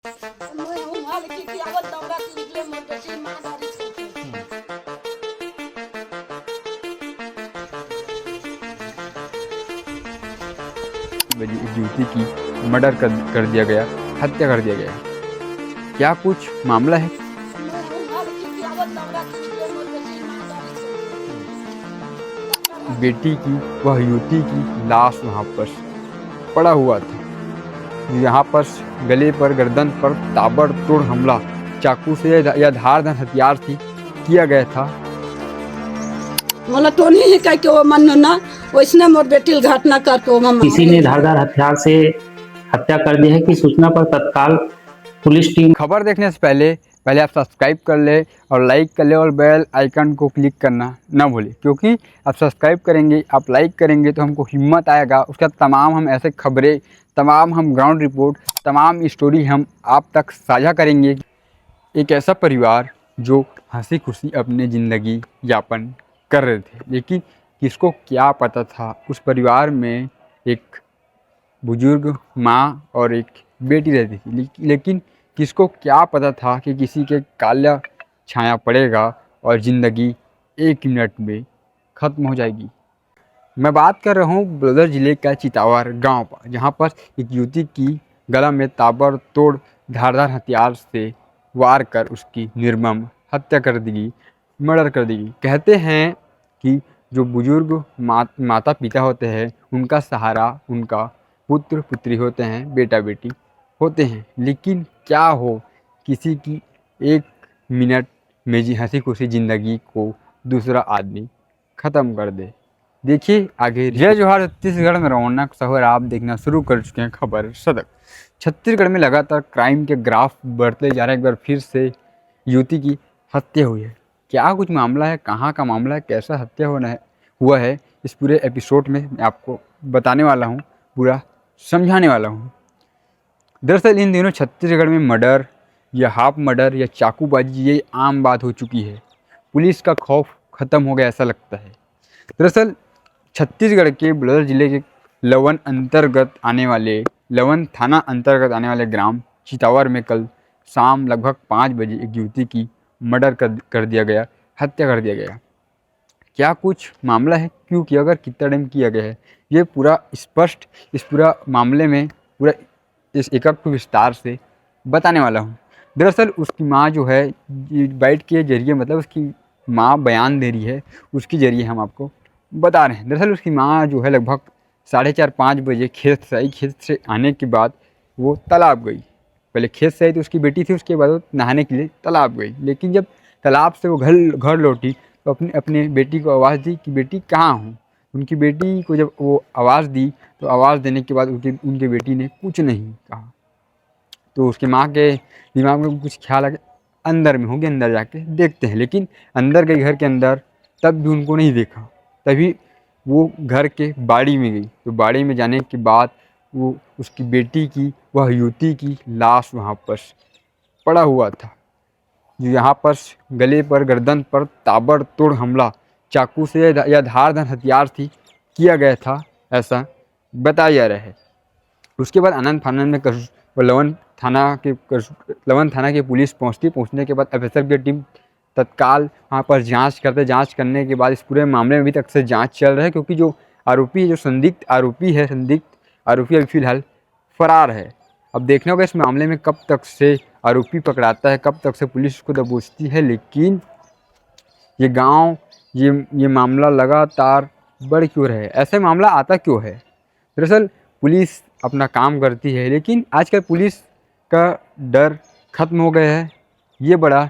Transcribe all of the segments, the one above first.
मैं हूँ वहाँ लड़की की आवत दौड़ा के निकले मोर बेटी माँ गाड़ी छोड़ के। एक युवती की मर्डर कर दिया गया, हत्या कर दिया गया। क्या कुछ मामला है? मैं हूँ वहाँ लड़की की आवत दौड़ा के निकले मोर बेटी माँ गाड़ी छोड़ के। बेटी की, वह युवती की लाश वहां पर पड़ा हुआ था। यहाँ पर गले पर, गर्दन पर ताबड़तोड़ हमला चाकू से या धारदार हथियार से किया गया था। मोला टोनी ही कह के वो मन ना वैसने मोर बेटी घटना करके वो मम्मा किसी ने धारदार हथियार से हत्या कर दी है कि सूचना पर तत्काल पुलिस टीम। खबर देखने से पहले आप सब्सक्राइब कर ले और लाइक कर ले और बेल आइकन को क्लिक करना ना भूलें, क्योंकि आप सब्सक्राइब करेंगे, आप लाइक करेंगे तो हमको हिम्मत आएगा। उसके बाद तमाम हम ऐसे खबरें, तमाम हम ग्राउंड रिपोर्ट, तमाम स्टोरी हम आप तक साझा करेंगे। एक ऐसा परिवार जो हंसी खुशी अपनी ज़िंदगी यापन कर रहे थे, लेकिन किसको क्या पता था उस परिवार में एक बुजुर्ग माँ और एक बेटी रहती थी, लेकिन किसको क्या पता था कि किसी के काला छाया पड़ेगा और ज़िंदगी एक मिनट में ख़त्म हो जाएगी। मैं बात कर रहा हूँ बलौदाबाजार ज़िले का चितावर गांव पर, जहाँ पर एक युवती की गला में ताबड़तोड़ धारदार हथियार से वार कर उसकी निर्मम हत्या कर दी गई, मर्डर कर दी गई। कहते हैं कि जो बुजुर्ग माता पिता होते हैं उनका सहारा उनका पुत्र पुत्री होते हैं, बेटा बेटी होते हैं, लेकिन क्या हो किसी की एक मिनट में जी हंसी खुशी ज़िंदगी को दूसरा आदमी ख़त्म कर दे। देखिए आगे। जय जोहार। छत्तीसगढ़ में रौनक शहर आप देखना शुरू कर चुके हैं खबर सदक। छत्तीसगढ़ में लगातार क्राइम के ग्राफ बढ़ते जा रहे हैं। एक बार फिर से युवती की हत्या हुई है। क्या कुछ मामला है, कहाँ का मामला है, कैसा हत्या हुआ है, इस पूरे एपिसोड में मैं आपको बताने वाला हूँ, पूरा समझाने वाला हूँ। दरअसल इन दिनों छत्तीसगढ़ में मर्डर या हाफ मर्डर या चाकूबाजी ये आम बात हो चुकी है। पुलिस का खौफ ख़त्म हो गया ऐसा लगता है। दरअसल छत्तीसगढ़ के बलौदाबाजार जिले के लवन थाना अंतर्गत आने वाले ग्राम चितावर में कल शाम लगभग 5 बजे एक युवती की मर्डर कर दिया गया, हत्या कर दिया गया। क्या कुछ मामला है, क्यों किया गया, कितना टाइम किया गया है, ये पूरा स्पष्ट इस पूरा मामले में पूरा इस एक विस्तार से बताने वाला हूँ। दरअसल उसकी माँ जो है बाइट के जरिए, मतलब उसकी माँ बयान दे रही है, उसके ज़रिए हम आपको बता रहे हैं। दरअसल उसकी माँ जो है लगभग 4:30-5 बजे खेत से आई। खेत से आने के बाद वो तालाब गई। पहले खेत से आई तो उसकी बेटी थी, उसके बाद वो नहाने के लिए तालाब गई। लेकिन जब तालाब से वो घर लौटी तो अपने बेटी को आवाज़ दी कि बेटी कहाँ हो। उनकी बेटी को जब वो आवाज़ दी तो आवाज़ देने के बाद उनकी बेटी ने कुछ नहीं कहा। तो उसकी माँ के दिमाग में कुछ ख्याल आ गया, अंदर में होंगे, अंदर जाके देखते हैं। लेकिन अंदर गई घर के अंदर, तब भी उनको नहीं देखा। तभी वो घर के बाड़ी में गई। तो बाड़ी में जाने के बाद वो उसकी बेटी की, वह युवती की लाश वहाँ पर पड़ा हुआ था, जो यहाँ पर गले पर, गर्दन पर ताबड़तोड़ हमला चाकू से या धारदार हथियार से किया गया था, ऐसा बताया जा रहा है। उसके बाद आनंद फानंद में लवन थाना की पुलिस पहुंचने के बाद ऑफिसर की टीम तत्काल वहाँ पर जांच करने के बाद इस पूरे मामले में अभी तक से जांच चल रहा है, क्योंकि जो आरोपी है, जो संदिग्ध आरोपी अभी फिलहाल फरार है। अब देखना होगा इस मामले में कब तक से आरोपी पकड़ाता है, कब तक से पुलिस को दबोचती है। लेकिन ये मामला लगातार बढ़ क्यों रहा है, ऐसे मामला आता क्यों है? दरअसल पुलिस अपना काम करती है, लेकिन आजकल पुलिस का डर ख़त्म हो गया है, ये बड़ा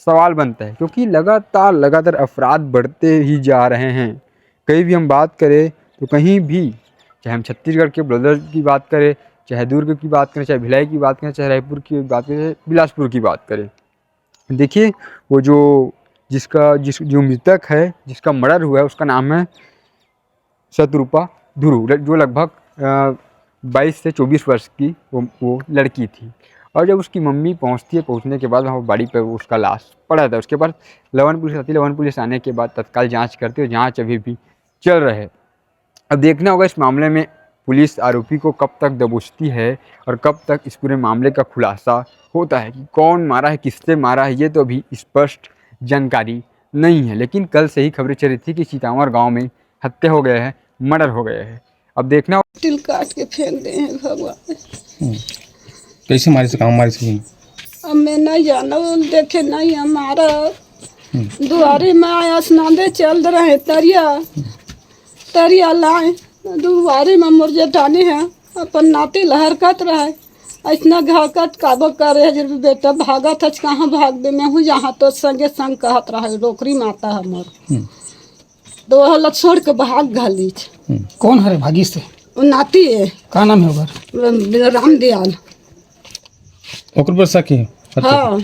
सवाल बनता है, क्योंकि लगातार अपराध बढ़ते ही जा रहे हैं। कहीं भी हम बात करें तो कहीं भी, चाहे हम छत्तीसगढ़ के बलौदाबाजार की बात करें, चाहे दुर्ग की बात करें, चाहे भिलाई की बात करें, चाहे रायपुर की बात करें, चाहे बिलासपुर की बात करें, देखिए वो जो मृतक है, जिसका मर्डर हुआ है, उसका नाम है शतरूपा धुरु, जो लगभग 22 से 24 वर्ष की वो लड़की थी। और जब उसकी मम्मी पहुंचने के बाद वहाँ बाड़ी पर उसका लाश पड़ा था। उसके बाद लवन पुलिस आने के बाद तत्काल जांच करती है, जांच अभी भी चल रहा है। अब देखना होगा इस मामले में पुलिस आरोपी को कब तक दबोचती है और कब तक इस पूरे मामले का खुलासा होता है कि कौन मारा है, किससे मारा है, ये तो अभी स्पष्ट जानकारी नहीं है। लेकिन कल से ही खबरें चल रही थी कि चितावर गांव में हत्या हो गया है, मर्डर हो गया है। अब देखना तिल काट के फेंक दे हैं भगवान। कैसे मारी से काम मारी से अब मैं नहीं जाना, वो देखे नहीं हमारा दुआरे में आया स्नादे चल रहे तरिया लाए दुआरे में मुर्जे टाने हैं अपन नाती लहरकत रहे ऐसा घाकत काबो करे जब बेटा भागा था कहाँ भाग दे मैं हूँ जहाँ तो संगे संग कहत रहा रोकरी माता हमर तो वह छोड़ के भाग गली। कौन हरे भागी से? वो नाती है, का नाम है ओकर? रामदयाल। ओकर पर शक है? हाँ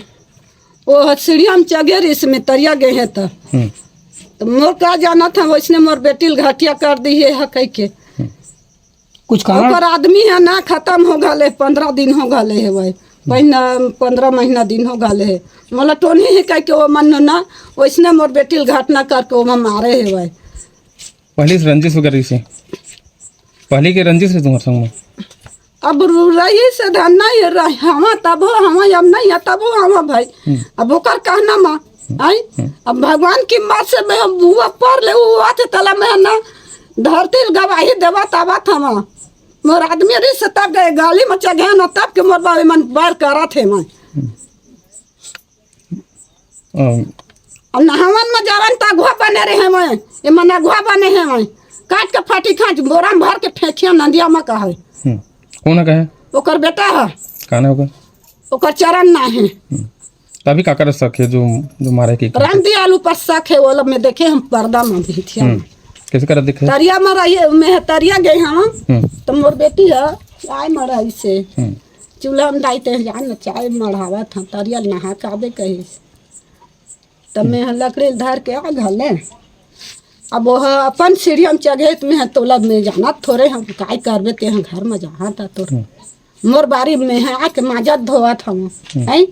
वो सीढ़िया में चगेर इसमें तरिया गए हैं तो मोर का जाना था वैसने मोर बेटी घाटिया कर दी है कह के कुछ कारण? ओकर आदमी है ना खत्म हो गए 15 दिन हो गए है भाई महीना 15 महीना दिन हो गए है मोला टोनी है कह के वो मन ना वैसने मोर बेटी घटना करके वो मारे है भाई। पहले से रंजिश वगैरह से पहले के रंजिश है तुम्हारे संग में? अब रही से धन नहीं रही हम तब हम अब नहीं है तब हम भाई अब ओकर कहना माँ आई अब भगवान की बात से मैं बुआ पर ले हुआ थे तला में ना धरती गवाही देवा तबा था माँ मोर आदमी री से तब गए गाली में चढ़े ना तब के मोर बाबे मन बार करा थे मैं अब नहावन में जावन ता गुहा बने रहे मैं ये मना गुहा बने हैं मैं काट के फाटी खाच बोरा में भर के फेंकिया नंदिया में कहा कौन है कहे? ओकर बेटा है काना होगा ओकर चरण ना है तभी काकर शक है जो मारे की रामदयाल ऊपर शक है वो में देखे हम पर्दा में भी थे कैसे कर दिखे? तरिया में रही में तरिया गए हम तो मोर बेटी है चाय मरा से चूल्हा में डालते जान चाय मढ़ावा था तरिया नहा काबे कही तब मैं लकड़ी धर के आ घले अब वह अपन सीढ़िया में चढ़े में तोलब में जाना थोड़े हम काय करबे ते घर में जहाँ था तो मोर बारी में है आके माजत धोआ था है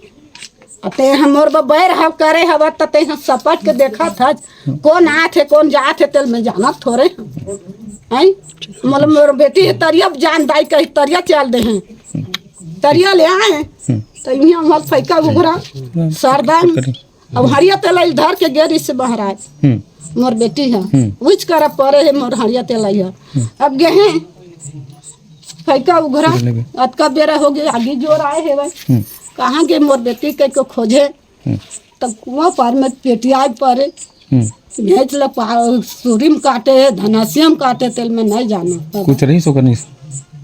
ते हम मोर बैर हव करे हवा ते सपट के देखा था कौन आते कौन जाते तेल में जाना थोड़े हैं मतलब मोर बेटी तरिया जान दाई कही तरिया चल दे हैं तरिया ले आए तो यहाँ हमारे फैका घुघरा सरदान अब हरिया तेल धर के गेरी से बाहर आए मोर बेटी है उच कर पड़े है मोर हरिया तेल है अब गए फैका उघरा अतका बेरा हो गया आगे जोर आए है भाई कहाँ गए मोर बेटी के को खोजे तब कुआं पार में पेटिया पड़े भेज ल सूरी में काटे धनासिया में काटे तेल में नहीं जाना कुछ रही सोकर नहीं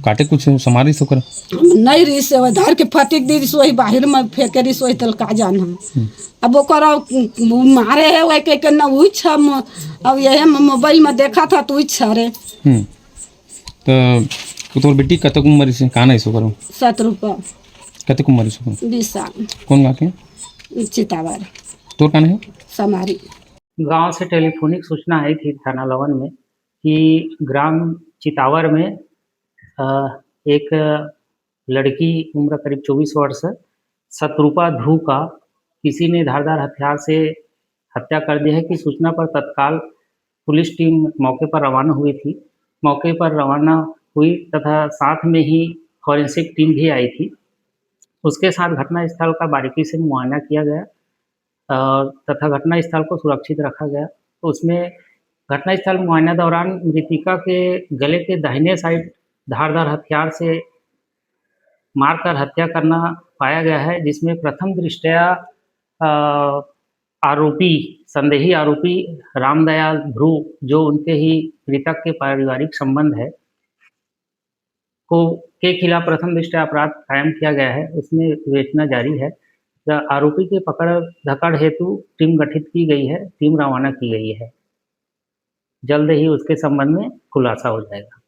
काटे कुछ समारी सोकर नहीं रही से धर के फटिक दी वही बाहर में फेंके रही वही तेल का जाना अब ओकर मारे है वही के न उछ अब यही मोबाइल में देखा था तो उछ रे तो तोर बेटी कतक उम्र से काना ऐसो करो 7 रुपया कतक उम्र से 20 साल कौन गा के चितावर तोर काना है समारी। गांव से टेलीफोनिक सूचना आई थी थाना लवन में कि ग्राम चितावर में एक लड़की उम्र करीब 24 वर्ष शत्रुपा ध्रुव का किसी ने धारदार हथियार से हत्या कर दी है कि सूचना पर तत्काल पुलिस टीम मौके पर रवाना हुई थी। मौके पर रवाना हुई तथा साथ में ही फॉरेंसिक टीम भी आई थी। उसके साथ घटनास्थल का बारीकी से मुआयना किया गया तथा घटनास्थल को सुरक्षित रखा गया। तो उसमें घटनास्थल मुआयना दौरान मृतिका के गले के दाहिने साइड धारदार हथियार से मारकर हत्या करना पाया गया है, जिसमें प्रथम दृष्टया आरोपी संदेही आरोपी रामदयाल ध्रुव जो उनके ही मृतक के पारिवारिक संबंध है के खिलाफ प्रथम दृष्टया अपराध कायम किया गया है। उसमें विवेचना जारी है। आरोपी के पकड़ धकड़ हेतु टीम गठित की गई है, टीम रवाना की गई है। जल्द ही उसके संबंध में खुलासा हो जाएगा।